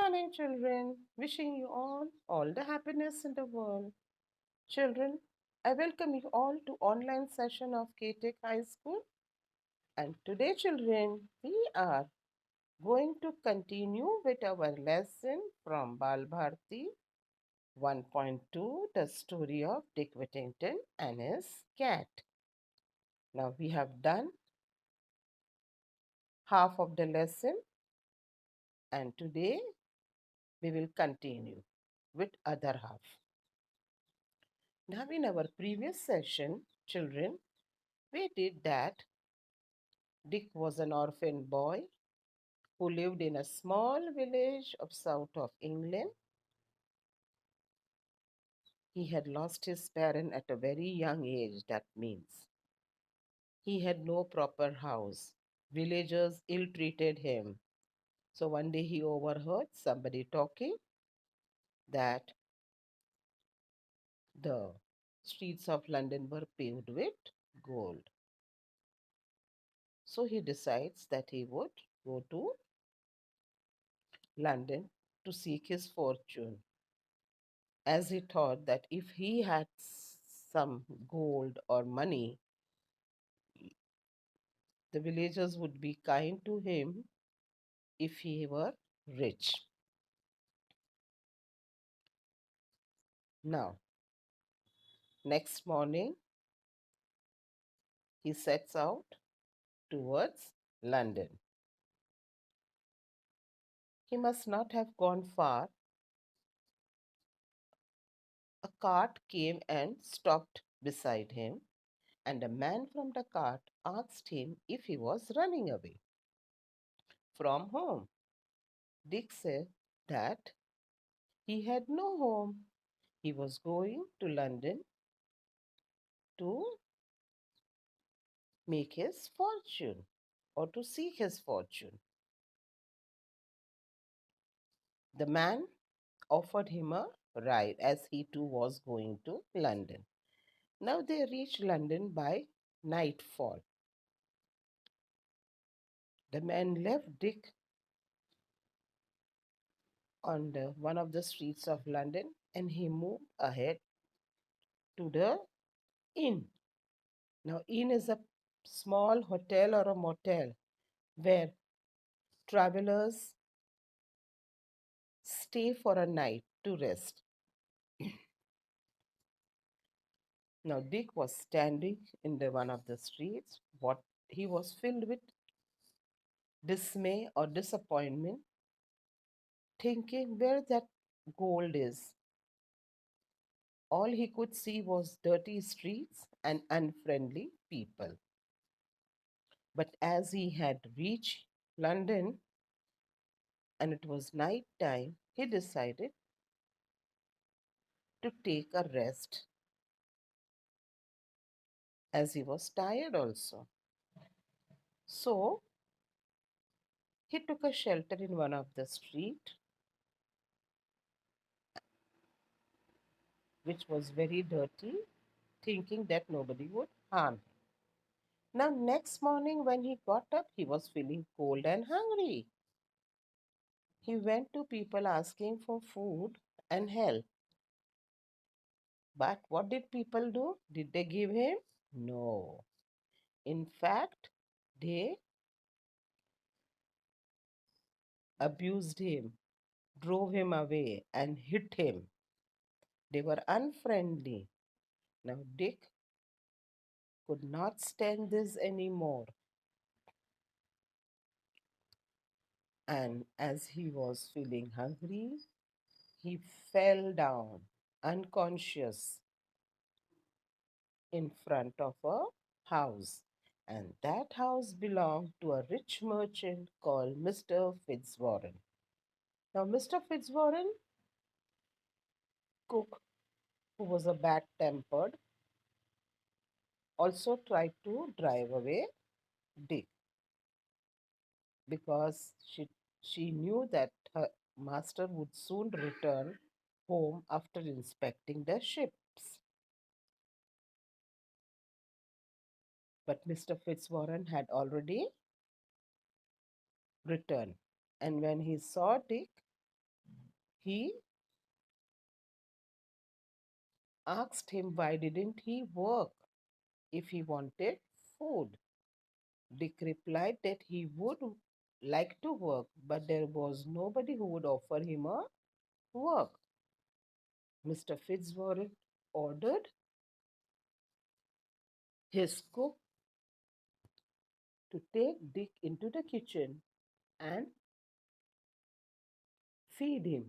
morning, children. Wishing you all the happiness in the world. Children, I welcome you all to online session of K-Tech High School. And today, children, we are going to continue with our lesson from Bal Bharti 1.2, the story of Dick Whittington and his cat. Now, we have done half of the lesson, and today we will continue with other half. Now, in our previous session, children, we did that Dick was an orphan boy who lived in a small village of south of England. He had lost his parent at a very young age, that means. He had no proper house. Villagers ill-treated him. So one day he overheard somebody talking that the streets of London were paved with gold. So he decides that he would go to London to seek his fortune, as he thought that if he had some gold or money, the villagers would be kind to him if he were rich. Now, next morning, he sets out towards London. He must not have gone far. A cart came and stopped beside him, and a man from the cart asked him if he was running away from home. Dick said that he had no home. He was going to London to make his fortune or to seek his fortune. The man offered him a ride as he too was going to London. Now they reached London by nightfall. The man left Dick on one of the streets of London and he moved ahead to the inn. Now, inn is a small hotel or a motel where travelers stay for a night to rest. Now, Dick was standing in the one of the streets. What he was filled with dismay or disappointment, thinking where that gold is. All he could see was dirty streets and unfriendly people. But as he had reached London and it was night time, he decided to take a rest as he was tired also. So he took a shelter in one of the street, which was very dirty, thinking that nobody would harm him. Now, next morning when he got up, he was feeling cold and hungry. He went to people asking for food and help. But what did people do? Did they give him? No. In fact, they abused him, drove him away, and hit him. They were unfriendly. Now, Dick could not stand this anymore. And as he was feeling hungry, he fell down unconscious in front of a house. And that house belonged to a rich merchant called Mr. Fitzwarren. Now, Mr. Fitzwarren, cook, who was a bad-tempered, also tried to drive away Dick because she knew that her master would soon return home after inspecting the ships. But Mr. Fitzwarren had already returned. And when he saw Dick, He asked him why didn't he work if he wanted food. Dick replied that he would like to work, but there was nobody who would offer him a work. Mr. Fitzwarren ordered his cook to take Dick into the kitchen and feed him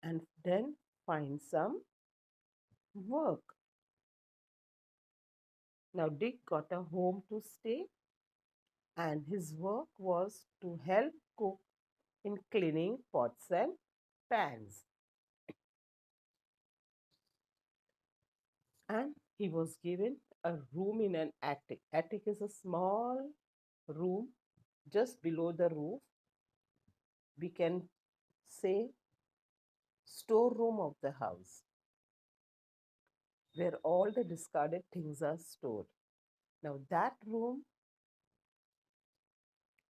and then find some work. Now, Dick got a home to stay, and his work was to help cook in cleaning pots and pans. And he was given a room in an attic. Attic is a small room just below the roof. We can say storeroom of the house where all the discarded things are stored. Now that room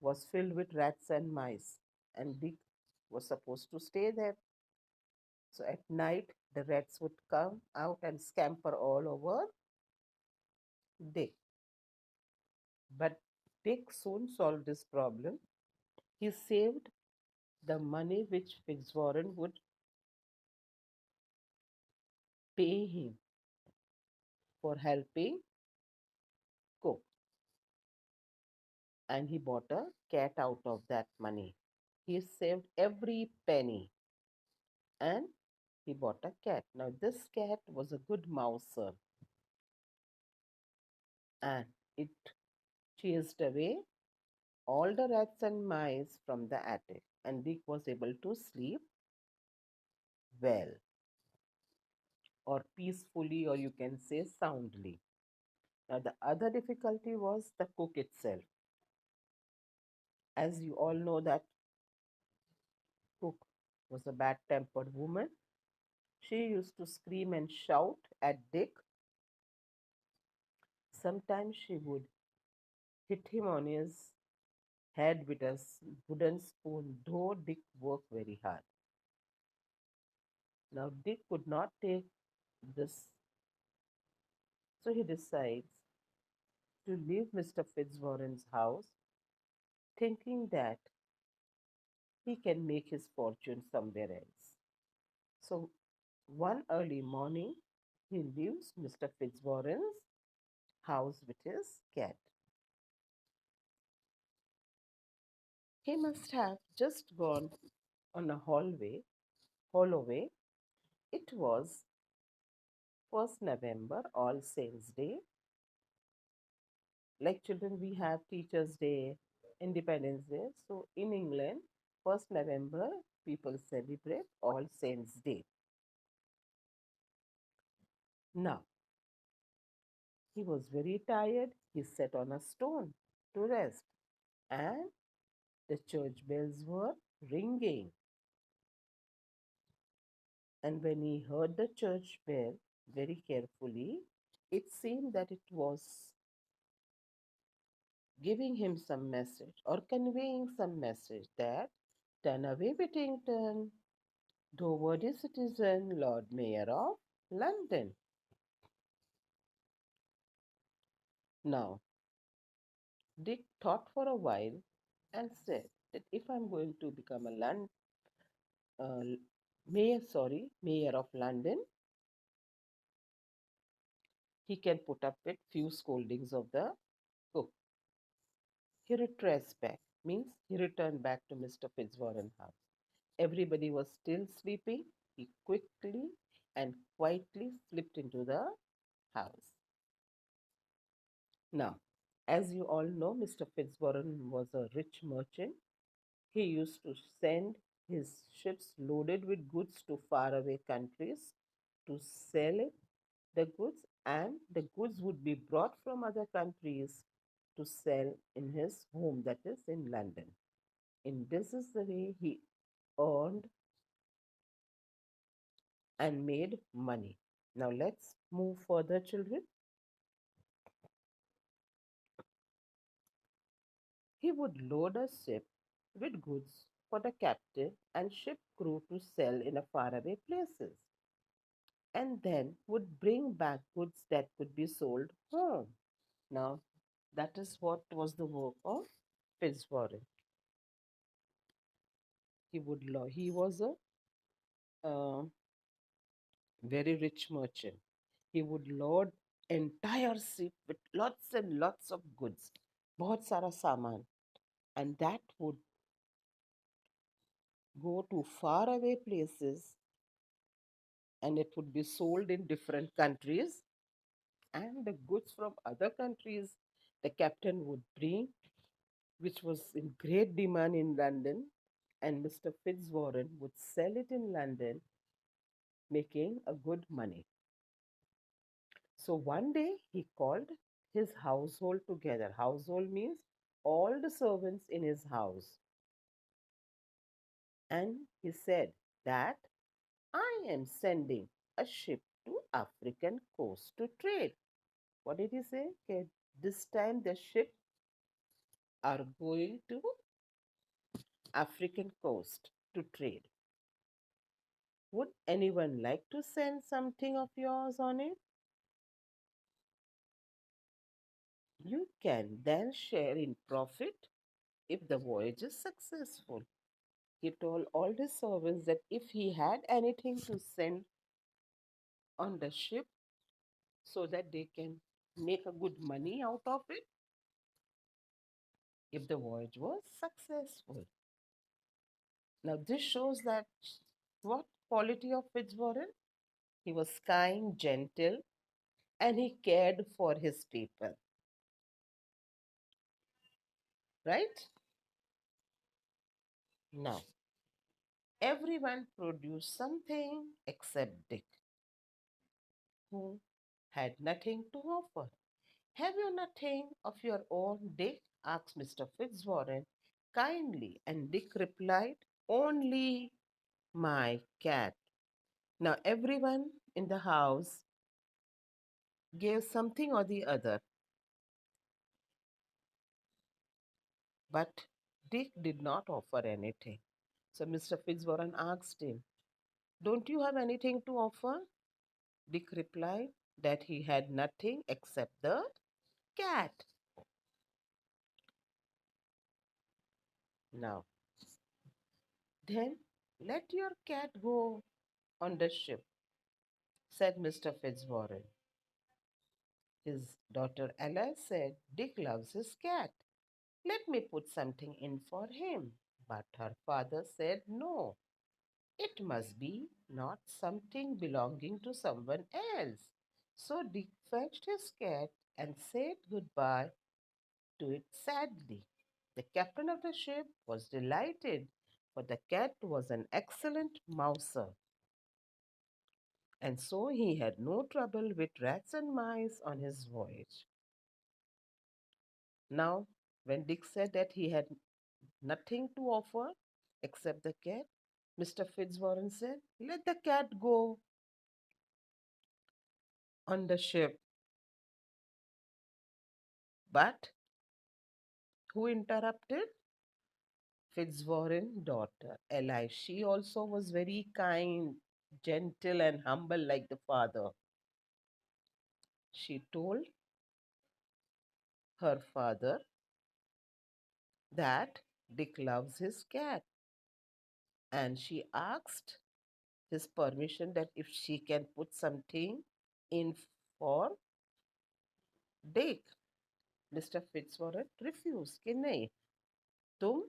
was filled with rats and mice, and Dick was supposed to stay there. So at night, the rats would come out and scamper all over Dick. But Dick soon solved this problem. He saved the money which Fitzwarren would pay him for helping cook, and he bought a cat out of that money. He saved every penny and he bought a cat. Now, this cat was a good mouser and it chased away all the rats and mice from the attic, and Dick was able to sleep well, or peacefully, or you can say soundly. Now, the other difficulty was the cook itself. As you all know, that cook was a bad tempered woman. She used to scream and shout at Dick. Sometimes she would hit him on his head with a wooden spoon, though Dick worked very hard. Now, Dick could not take this, so he decides to leave Mr. Fitzwarren's house, thinking that he can make his fortune somewhere else. So, one early morning, he leaves Mr. Fitzwarren's house with his cat. He must have just gone on a holloway. It was 1st November, All Saints' Day. Like children, we have Teachers' Day, Independence Day. So in England, 1st November, people celebrate All Saints' Day. Now, he was very tired. He sat on a stone to rest, and the church bells were ringing. And when he heard the church bell very carefully, it seemed that it was giving him some message or conveying some message that turn away Whittington, though worthy citizen, Lord Mayor of London. Now, Dick thought for a while and said that if I'm going to become a uh, mayor of London, he can put up with few scoldings of the cook. He retraced back, means he returned back to Mr. Fitzwarren's house. Everybody was still sleeping. He quickly and quietly slipped into the house. Now, as you all know, Mr. Fitzwarren was a rich merchant. He used to send his ships loaded with goods to faraway countries to sell the goods, and the goods would be brought from other countries to sell in his home, that is in London. And this is the way he earned and made money. Now let's move further, children. He would load a ship with goods for the captain and ship crew to sell in a faraway places, and then would bring back goods that could be sold home. Now, that is what was the work of Fitzwarren. He was a uh, very rich merchant. He would load entire ship with lots and lots of goods, बहुत सारा सामान, and that would go to faraway places, and it would be sold in different countries, and the goods from other countries the captain would bring, which was in great demand in London, and Mr. Fitzwarren would sell it in London, making a good money. So one day he called his household together. Household means all the servants in his house. And he said that I am sending a ship to African coast to trade. What did he say? Okay, this time the ship are going to African coast to trade. Would anyone like to send something of yours on it? You can then share in profit if the voyage is successful. He told all the servants that if he had anything to send on the ship so that they can make a good money out of it if the voyage was successful. Now, this shows that what quality of Fitzwarren? He was kind, gentle, and he cared for his people, right? Now, everyone produced something except Dick, who had nothing to offer. Have you nothing of your own, Dick? Asked Mr. Fitzwarren kindly, and Dick replied, only my cat. Now, everyone in the house gave something or the other, but Dick did not offer anything. So Mr. Fitzwarren asked him, don't you have anything to offer? Dick replied that he had nothing except the cat. Now, then let your cat go on the ship, said Mr. Fitzwarren. His daughter Ella said, Dick loves his cat. Let me put something in for him. But her father said, no, it must be not something belonging to someone else. So Dick fetched his cat and said goodbye to it sadly. The captain of the ship was delighted, for the cat was an excellent mouser, and so he had no trouble with rats and mice on his voyage. Now, when Dick said that he had nothing to offer except the cat, Mr. Fitzwarren said, let the cat go on the ship. But who interrupted? Fitzwarren's daughter, Eli. She also was very kind, gentle, and humble like the father. She told her father that Dick loves his cat, and she asked his permission that if she can put something in for Dick. Mister Fitzwarren refuse कि नहीं, तुम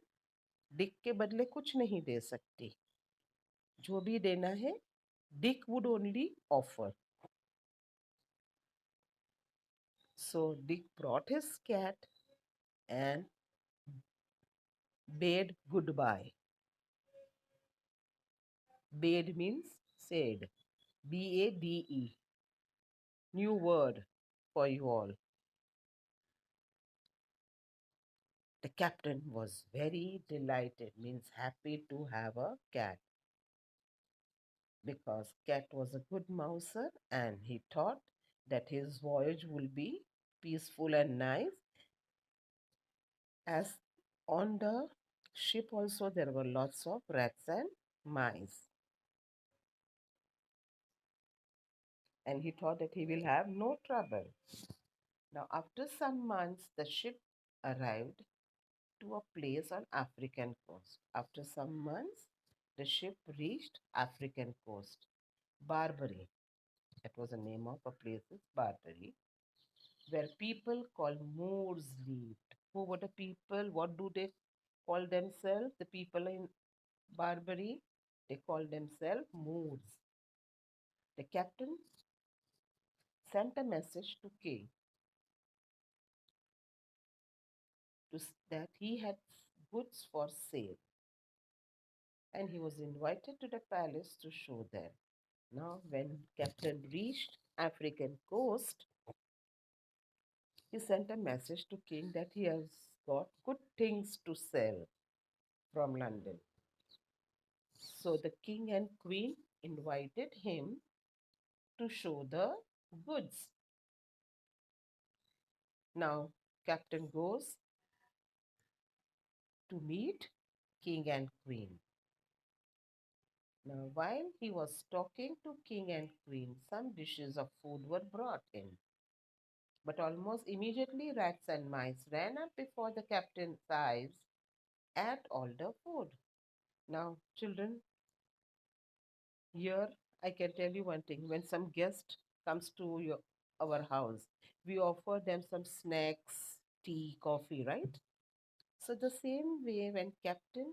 Dick के बदले कुछ नहीं दे सकती, जो भी देना है Dick would only offer. So Dick brought his cat and bade goodbye. Bade means said. Bade. New word for you all. The captain was very delighted, means happy to have a cat, because cat was a good mouser and he thought that his voyage will be peaceful and nice as on the Ship also there were lots of rats and mice. And he thought that he will have no trouble. Now, after some months, the ship arrived to a place on African coast. After some months, the ship reached African coast. Barbary, that was the name of a place, is Barbary, where people call Moors lived. Who were the people? What do they call themselves? The people in Barbary, they call themselves Moors. The captain sent a message to king that he had goods for sale, and he was invited to the palace to show them. Now, when captain reached African coast, he sent a message to king that he has got good things to sell from London. So the king and queen invited him to show the goods. Now, captain goes to meet king and queen. Now, while he was talking to king and queen, some dishes of food were brought in. But almost immediately, rats and mice ran up before the captain's eyes at all the food. Now, children, here I can tell you one thing. When some guest comes to our house, we offer them some snacks, tea, coffee, right? So the same way when captain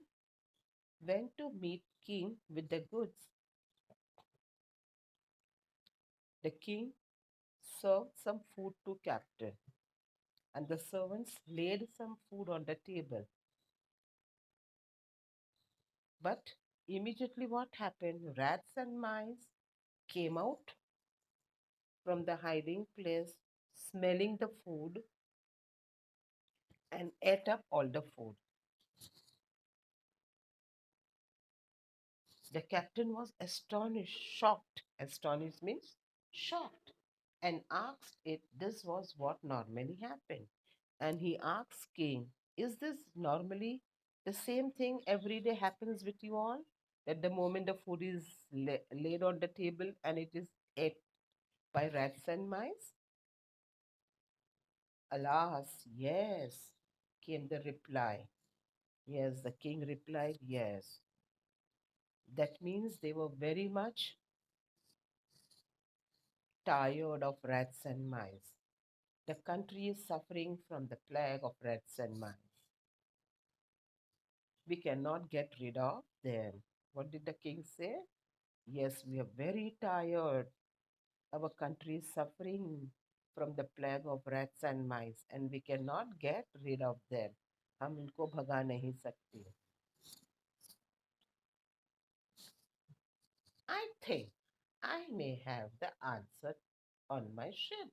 went to meet king with the goods, the king served some food to captain, and the servants laid some food on the table. But immediately what happened? Rats and mice came out from the hiding place, smelling the food, and ate up all the food. The captain was astonished, shocked. Astonished means shocked, and asked if this was what normally happened. And he asked king, is this normally the same thing every day happens with you all? That the moment the food is laid on the table and it is ate by rats and mice? Alas, yes, came the reply. Yes, the king replied, yes. That means they were very much tired of rats and mice. The country is suffering from the plague of rats and mice. We cannot get rid of them. What did the king say? Yes, we are very tired. Our country is suffering from the plague of rats and mice, and we cannot get rid of them. हम इनको भगा नहीं सकते. I think I may have the answer on my ship,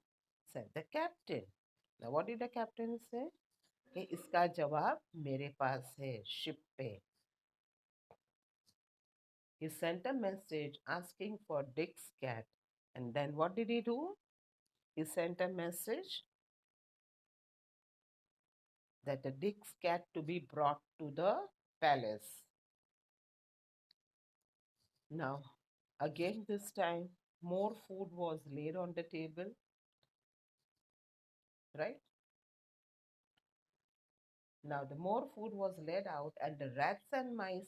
said the captain. Now, what did the captain say? कि इसका जवाब मेरे पास है शिप पे. He sent a message asking for Dick's cat. And then what did he do? He sent a message that the Dick's cat to be brought to the palace. Now, again this time, more food was laid on the table, right? Now, the more food was laid out, and the rats and mice,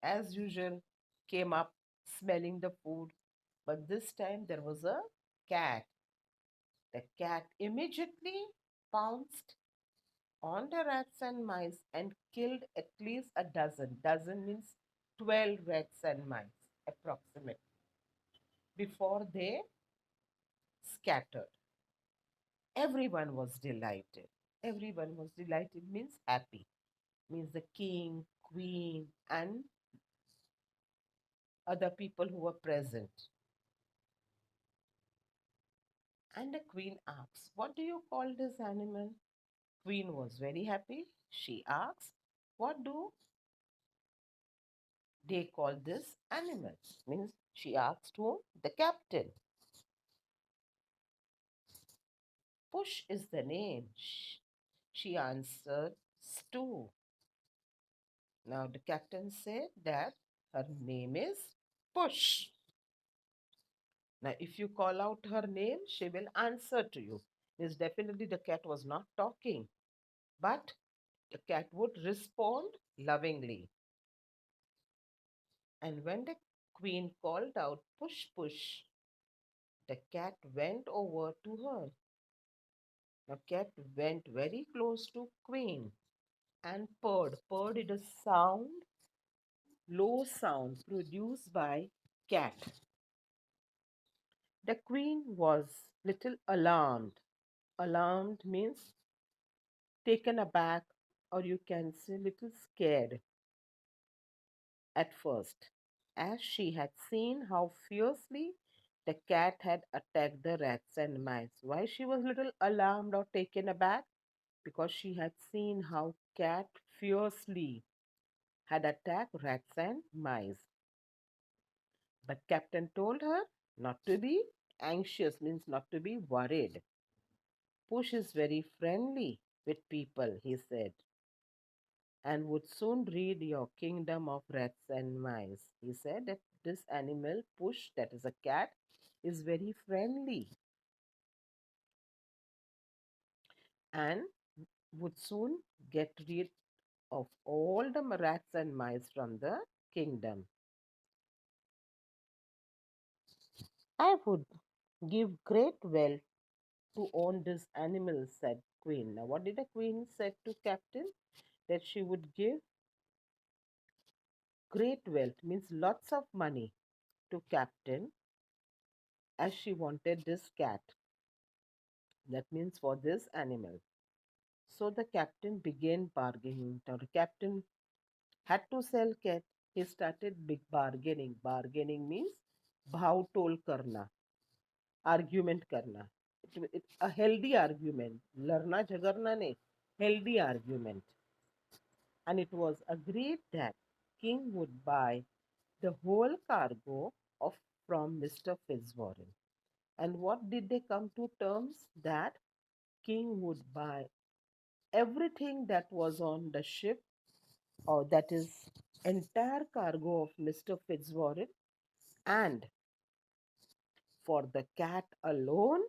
as usual, came up smelling the food. But this time there was a cat. The cat immediately pounced on the rats and mice and killed at least a dozen. Dozen means 12 rats and mice, approximately, before they scattered. Everyone was delighted. Everyone was delighted means happy. Means the king, queen, and other people who were present. And the queen asks, what do you call this animal? Queen was very happy. She asks, what do they call this animal? Means she asked whom? The captain. Push is the name. She answered, stew. Now the captain said that her name is Push. Now, if you call out her name, she will answer to you. Means definitely the cat was not talking, but the cat would respond lovingly. And when the queen called out, Push, push, the cat went over to her. The cat went very close to queen and purred. Purred is a sound, low sound produced by cat. The queen was little alarmed. Alarmed means taken aback, or you can say little scared at first, as she had seen how fiercely the cat had attacked the rats and mice. Why she was little alarmed or taken aback? Because she had seen how cat fiercely had attacked rats and mice. But Captain told her not to be anxious, means not to be worried. Push is very friendly with people, he said, and would soon rid your kingdom of rats and mice. He said that this animal, Push, that is a cat, is very friendly and would soon get rid of all the rats and mice from the kingdom. I would give great wealth to own this animal, said Queen. Now, what did the Queen said to Captain? That she would give great wealth, means lots of money, to Captain, as she wanted this cat. That means for this animal. So the captain began bargaining. Now the captain had to sell cat. He started big bargaining. Bargaining means bhav tol karna, argument karna. A healthy argument. Larna jhagarna ne, healthy argument. And it was agreed that King would buy the whole cargo of from Mr. Fitzwarren. And what did they come to terms? That King would buy everything that was on the ship, or that is entire cargo of Mr. Fitzwarren, and for the cat alone,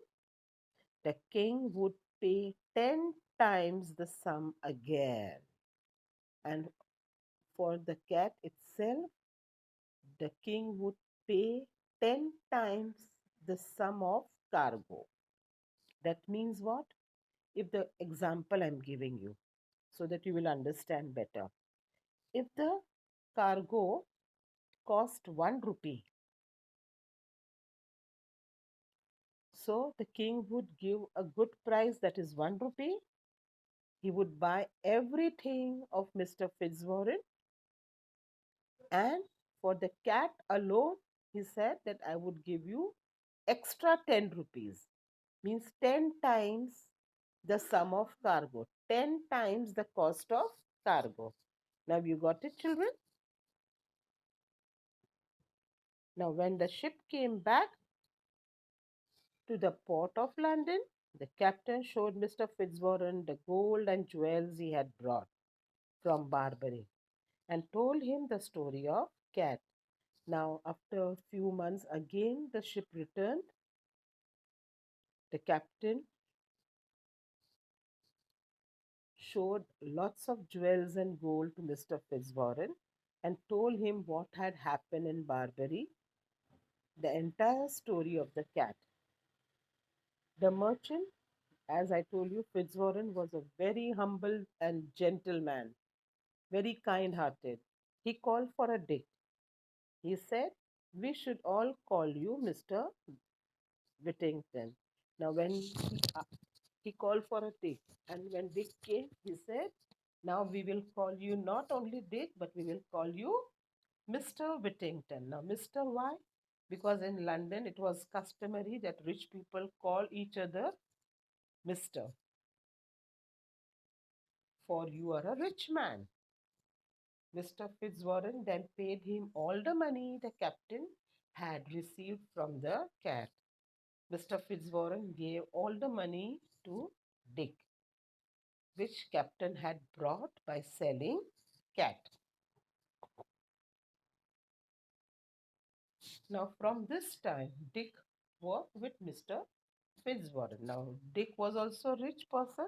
the king would pay 10 times the sum again. And for the cat itself, the king would pay 10 times the sum of cargo. That means what? If the example I'm giving you, so that you will understand better. If the cargo cost 1 rupee, so the king would give a good price, that is 1 rupee. He would buy everything of Mr. Fitzwarren, and for the cat alone, he said that I would give you extra 10 rupees, means 10 times the sum of cargo, 10 times the cost of cargo. Now you got it, children? Now, when the ship came back to the port of London, the captain showed Mr. Fitzwarren the gold and jewels he had brought from Barbary and told him the story of Cat. Now, after a few months, again the ship returned. The captain showed lots of jewels and gold to Mr. Fitzwarren and told him what had happened in Barbary, the entire story of the cat. The merchant, as I told you, Fitzwarren was a very humble and gentle man, very kind hearted. He called for a Dick. He said, "We should all call you Mr. Whittington." Now, when he called for a Dick, and when Dick came, he said, "Now we will call you not only Dick, but we will call you Mr. Whittington." Now, Mr. Why? Because in London it was customary that rich people call each other Mr. For you are a rich man. Mr. Fitzwarren then paid him all the money the captain had received from the cat. Mr. Fitzwarren gave all the money to Dick, which captain had brought by selling cat. Now, from this time, Dick worked with Mr. Fitzwarren. Now, Dick was also a rich person,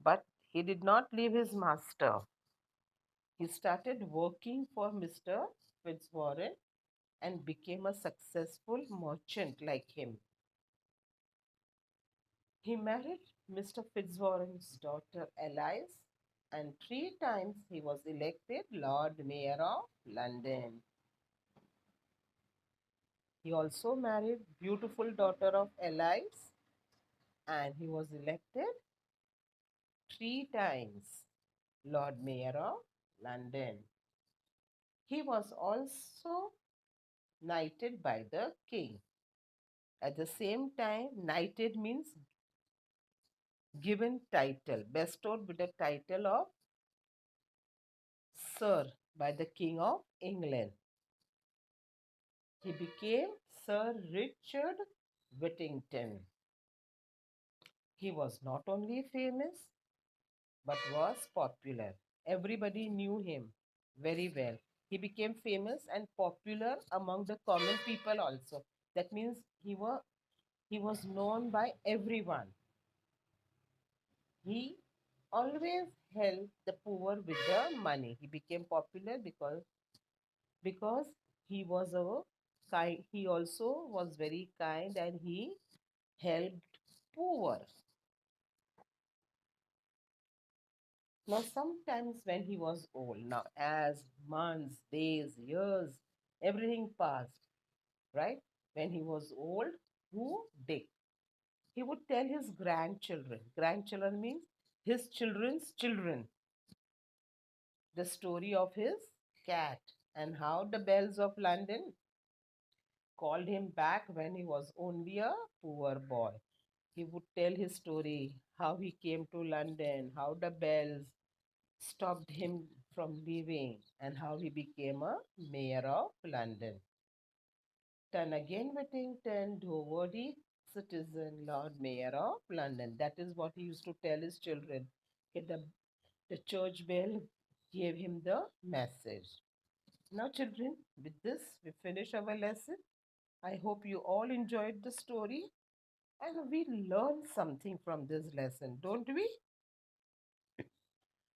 but he did not leave his master. He started working for Mr. Fitzwarren and became a successful merchant like him. He married Mr. Fitzwarren's daughter Alice, and three times he was elected Lord Mayor of London. He also married beautiful daughter of Alice, and he was elected three times Lord Mayor of London. He was also knighted by the king. At the same time, knighted means given title, bestowed with the title of Sir by the King of England. He became Sir Richard Whittington. He was not only famous but was popular. Everybody knew him very well. He became famous and popular among the common people also. That means he was known by everyone. He always helped the poor with the money. He became popular because he was a kind. He also was very kind and he helped poor. Now, sometimes when he was old, now as months, days, years, everything passed, right? When he was old, who? Dick. He would tell his grandchildren. Grandchildren means his children's children. The story of his cat and how the bells of London called him back when he was only a poor boy. He would tell his story, how he came to London, how the bells stopped him from leaving, and how he became a mayor of London. Then again Whittington, Doverty citizen, Lord Mayor of London. That is what he used to tell his children. Okay, the church bell gave him the message. Now, children, with this, we finish our lesson. I hope you all enjoyed the story and we learned something from this lesson, don't we?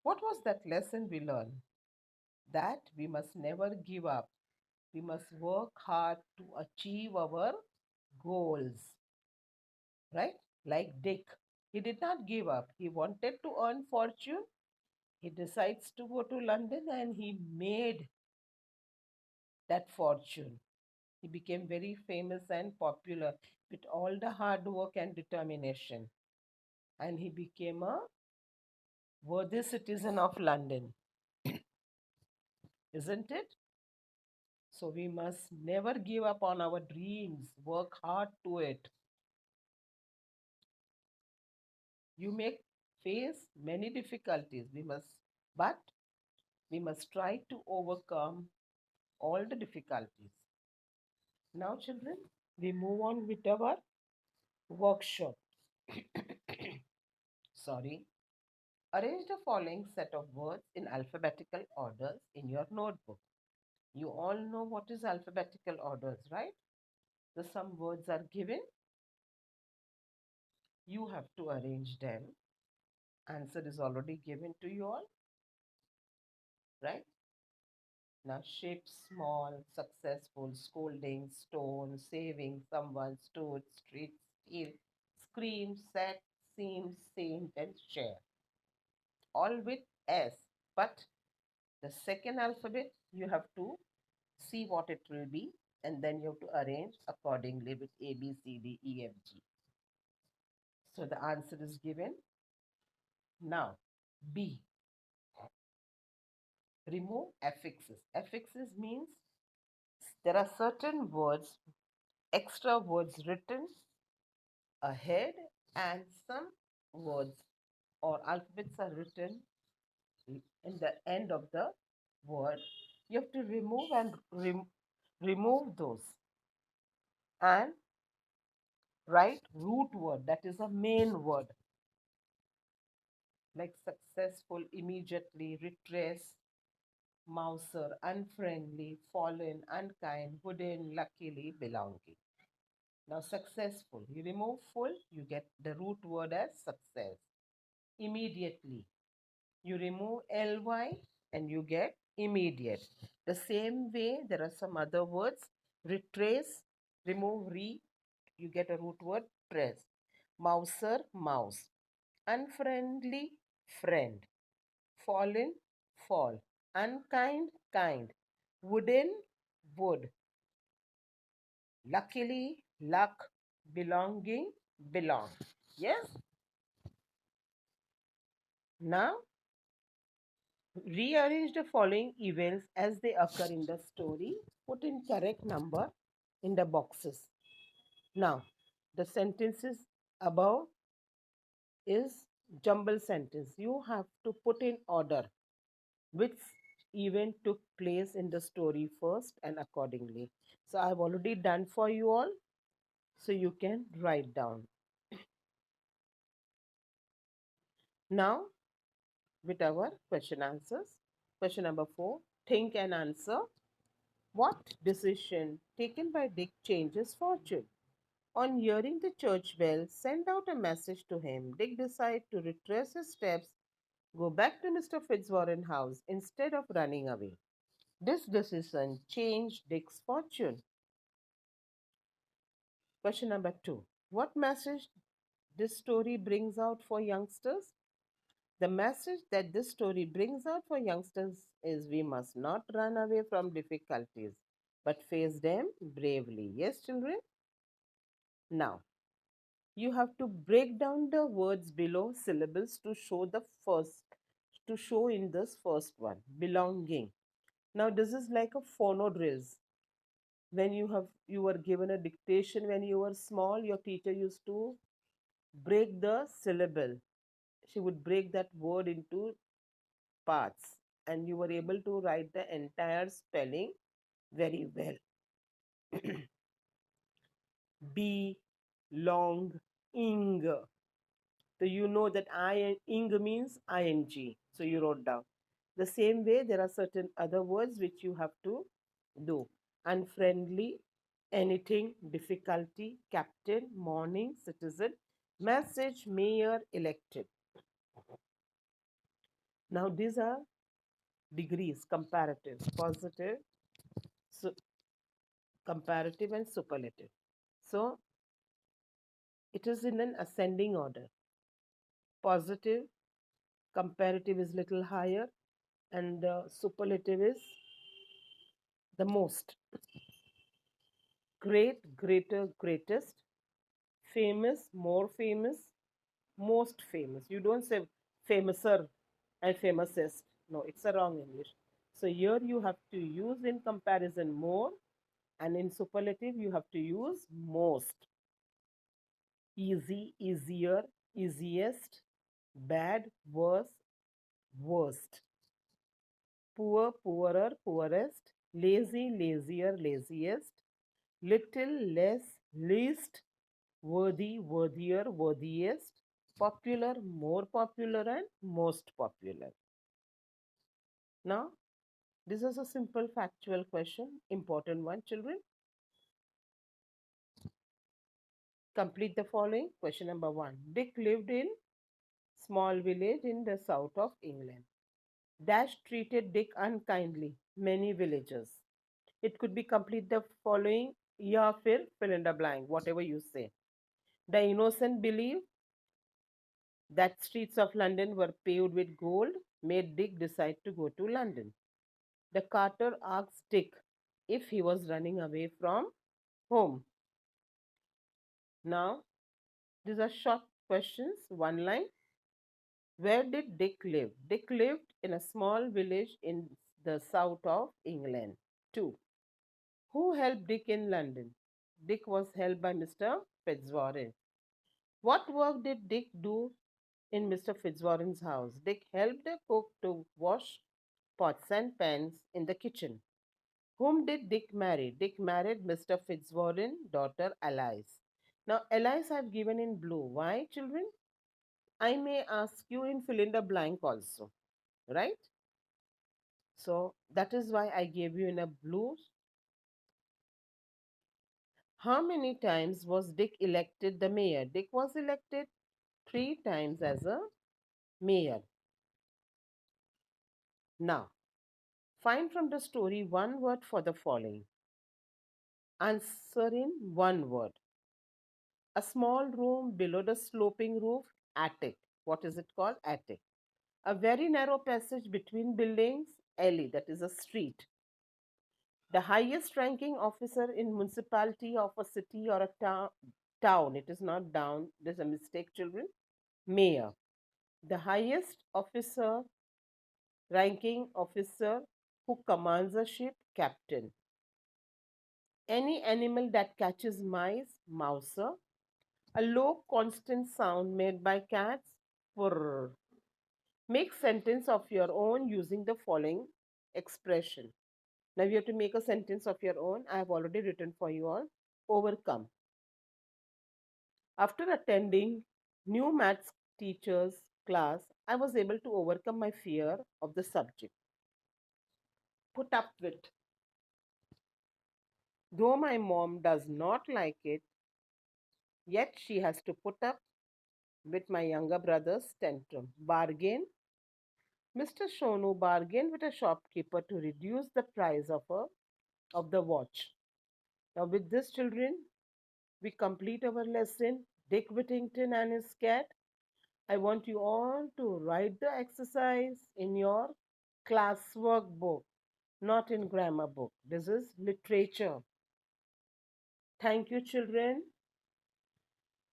What was that lesson we learned? That we must never give up. We must work hard to achieve our goals, right? Like Dick. He did not give up. He wanted to earn fortune. He decides to go to London and he made that fortune. He became very famous and popular with all the hard work and determination. And he became a worthy citizen of London, isn't it? So we must never give up on our dreams, work hard to it. You may face many difficulties. But we must try to overcome all the difficulties. Now, children, we move on with our workshop. Sorry. Arrange the following set of words in alphabetical orders in your notebook. You all know what is alphabetical orders, right? So some words are given. You have to arrange them. Answer is already given to you all, right? Now, shape small, successful, scolding, stone, saving, someone, stood, street, steal, scream, set, seem, saint, and share. All with S. But the second alphabet, you have to see what it will be, and then you have to arrange accordingly with A, B, C, D, E, F, G. So the answer is given. Now, B. Remove affixes. Affixes means there are certain words, extra words written ahead, and some words or alphabets are written in the end of the word. You have to remove and remove those and write root word, that is a main word, like successful, immediately, retrace, Mouser, unfriendly, fallen, unkind, wooden, luckily, belonging. Now, successful. You remove full, you get the root word as success. Immediately. You remove ly and you get immediate. The same way, there are some other words. Retrace, remove re, you get a root word press. Mouser, mouse. Unfriendly, friend. Fallen, fall. Unkind, kind. Wooden, wood. Luckily, luck. Belonging, belong. Yes? Now, rearrange the following events as they occur in the story. Put in correct number in the boxes. Now, the sentences above is jumble sentence. You have to put in order which event took place in the story first and accordingly. So I've already done for you all. So you can write down. Now, with our question answers. Question number 4. Think and answer. What decision taken by Dick changes fortune? On hearing the church bell send out a message to him, Dick decided to retrace his steps, go back to Mr. Fitzwarren's house instead of running away. This decision changed Dick's fortune. Question number 2. What message this story brings out for youngsters? The message that this story brings out for youngsters is we must not run away from difficulties, but face them bravely. Yes, children? Now, you have to break down the words below syllables to show in this first one, belonging. Now, this is like a phono drills. When you were given a dictation when you were small, your teacher used to break the syllable. She would break that word into parts and you were able to write the entire spelling very well. Be, long, ing. So you know that ing means ing. So you wrote down. The same way, there are certain other words which you have to do. Unfriendly, anything, difficulty, captain, morning, citizen, message, mayor, elected. Now these are degrees, comparative, positive, so comparative and superlative. So it is in an ascending order. Positive, comparative is little higher, and superlative is the most. Great, greater, greatest, famous, more famous, most famous. You don't say famouser and famousest. No, it's a wrong English. So here you have to use in comparison more, and in superlative you have to use most. Easy, easier, easiest, bad, worse, worst. Poor, poorer, poorest, lazy, lazier, laziest, little, less, least, worthy, worthier, worthiest, popular, more popular, and most popular. Now, this is a simple factual question, important one, children. Complete the following. Question number 1. Dick lived in small village in the south of England. Dash treated Dick unkindly. Many villagers. It could be complete the following. Ya fir fill in the blank, whatever you say. The innocent believe that streets of London were paved with gold made Dick decide to go to London. The carter asked Dick if he was running away from home. Now, these are short questions, one line. Where did Dick live? Dick lived in a small village in the south of England. 2. Who helped Dick in London? Dick was helped by Mr. Fitzwarren. What work did Dick do in Mr. Fitzwarren's house? Dick helped the cook to wash pots and pans in the kitchen. Whom did Dick marry? Dick married Mr. Fitzwarren's daughter Alice. Now, Alice I've given in blue. Why, children? I may ask you in fill in the blank also, right? So that is why I gave you in a blue. How many times was Dick elected the mayor? Dick was elected 3 times as a mayor. Now, find from the story one word for the following. Answer in one word. A small room below the sloping roof, attic. What is it called? Attic. A very narrow passage between buildings, alley, that is a street. The highest ranking officer in municipality of a city or a town, it is not down, there's a mistake, children. Mayor. The highest officer, ranking officer who commands a ship, captain. Any animal that catches mice, mouser. A low constant sound made by cats, purr. Make sentence of your own using the following expression. Now you have to make a sentence of your own. I have already written for you all. Overcome. After attending new maths teacher's class, I was able to overcome my fear of the subject. Put up with. Though my mom does not like it, yet she has to put up with my younger brother's tantrum. Bargain. Mr. Shonu bargained with a shopkeeper to reduce the price of the watch. Now, with this, children, we complete our lesson. Dick Whittington and his cat. I want you all to write the exercise in your classwork book, not in grammar book. This is literature. Thank you, children.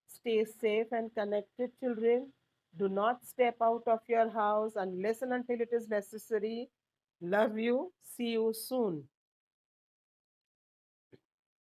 Stay safe and connected, children. Do not step out of your house and listen until it is necessary. Love you. See you soon.